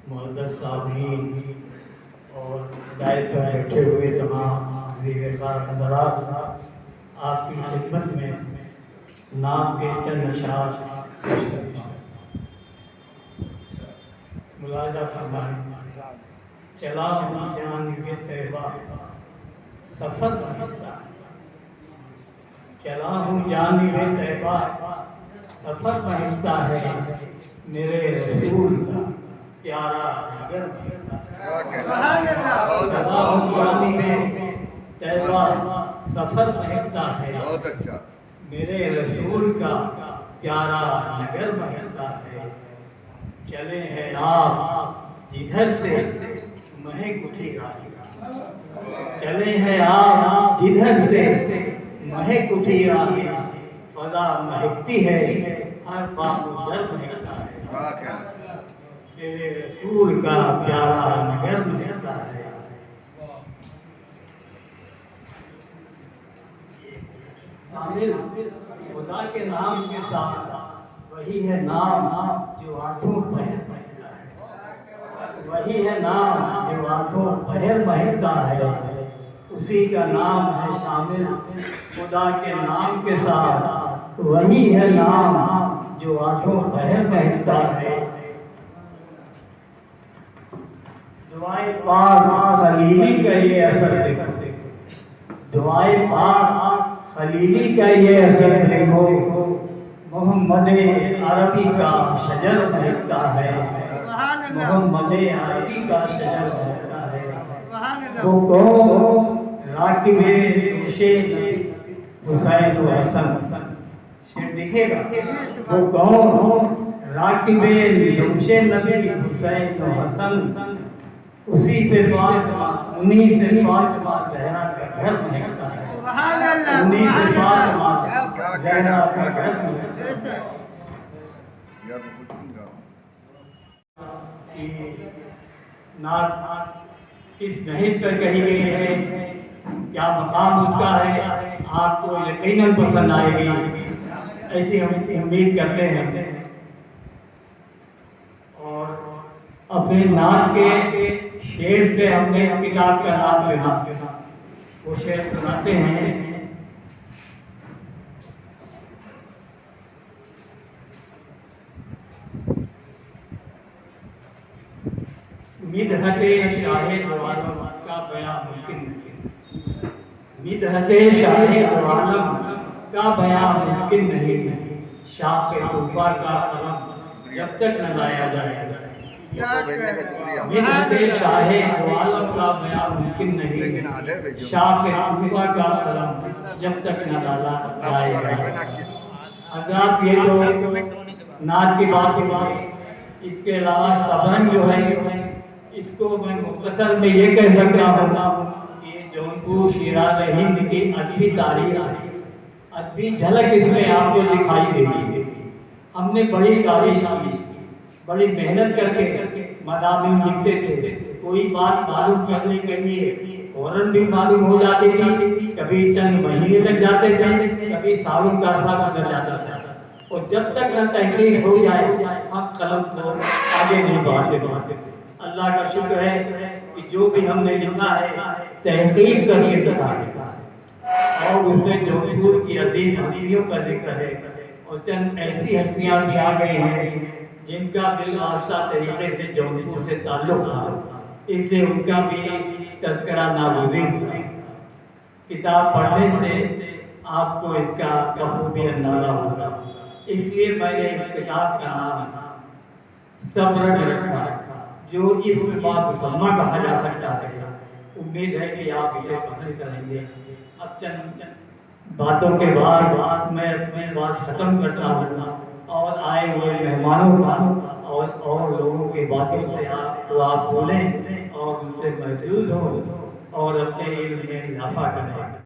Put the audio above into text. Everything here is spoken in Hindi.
मुअज़्ज़ज़ सामीन और दायरे पर बैठे हुए तमाम ज़ीर-ए-कार हज़रात, आपकी खिदमत में नाम के चंद अशआर पेश करता हूँ। मुलाज़ा फरमाएं, चला हूँ जानिबे तैबा सफ़र महकता है, चला हूँ जानिबे तैबा सफ़र महकता है, मेरे रसूल का प्यारा नगर महकता है। चला हूँ जानिबे तैबा सफ़र महकता है, मेरे रसूल का प्यारा नगर महकता है। चले हैं आप जिधर से महक उठी राही, चले हैं आप जिधर से महक उठी राही, फजा महकती है हर बाबू दर महकता है, मेरे रसूल का प्यारा नगर महकता है। खुदा के नाम के साथ वही है नाम जो आंखों पहर महकता है, वही है नाम जो आंखों पहर महकता है, उसी का नाम है शामिल खुदा के नाम के साथ, वही है नाम जो आंखों पहर महकता है। दुआए पाक खलीली का ये असर देखो, दुआए पाक खलीली का ये असर देखो, मोहम्मद अरबी का शजर महकता है, मोहम्मद अरबी का शजर महकता है। वो कौन राकिबे जोशे हुसैन व हसन, शेर दिखेगा, वो कौन राकिबे जोशे नबी हुसैन व हसन, उसी से फातिमा उन्हीं से फातिमा ज़हरा का घर महकता है, उन्हीं से फातिमा ज़हरा का घर महकता है। नात किस नहज पर कही गई है, क्या मकाम उसका है, आपको यकीनन पसंद आएगी, ऐसी हम उम्मीद करते हैं। और अपने नात के शेर से हमने इस किताब का नाम चुना, वो शेर सुनाते हैं। मिदहते शाहे दो आलम का बयां मुमकिन नहीं, मिदहते शाहे दो आलम का बयां मुमकिन नहीं, शाखे तौबा का कलम जब तक न लाया जाएगा, मिदहते शाहे दो आलम का बयां मुमकिन नहीं, शाखे तौबा का कलम जब तक न लाया जाएगा। हज़रात, ये जो नात की बात है, इसके अलावा सबन जो है इसको मैं मुख्तसर में ये कह सकता हूँ कि जौनपुर शिराज हिंद की अदबी तारीख, अदबी झलक इसमें आपको दिखाई देगी। हमने बड़ी तारीख की, बड़ी मेहनत करके मदामी लिखते थे, कोई बात मालूम करने के लिए फौरन भी मालूम हो जाती थी, कभी चंद महीने लग जाते थे, कभी सालों का अरसा गुजर जाता था, और जब तक न तहकीक हो जाए हम कलम को आगे नहीं बढ़ाते थे। अल्लाह का शुक्र है कि जो भी हमने लिखा है तहकीक करके लिखा है, और उसमें जौनपुर की अजीम हस्तियों का जिक्र है, और चंद ऐसी हस्तियां भी आ गई हैं जिनका बिलवास्ता तरीके से जौनपुर से ताल्लुक था, इसलिए उनका भी तज़किरा नागुज़ीर था। किताब पढ़ने से आपको इसका बखूबी अंदाजा होगा, इसलिए मैंने इस किताब का नाम सब्र रखा, जो इसमें बामुसम्मा कहा जा सकता है। उम्मीद है कि आप इसे पसंद करेंगे। अब चंद बातों के बाद मैं अपनी बात खत्म करता हूँ, और आए हुए मेहमानों का और लोगों की बातों से आप सुने और उनसे महसूस हो और अपने इल्म में इजाफा करें।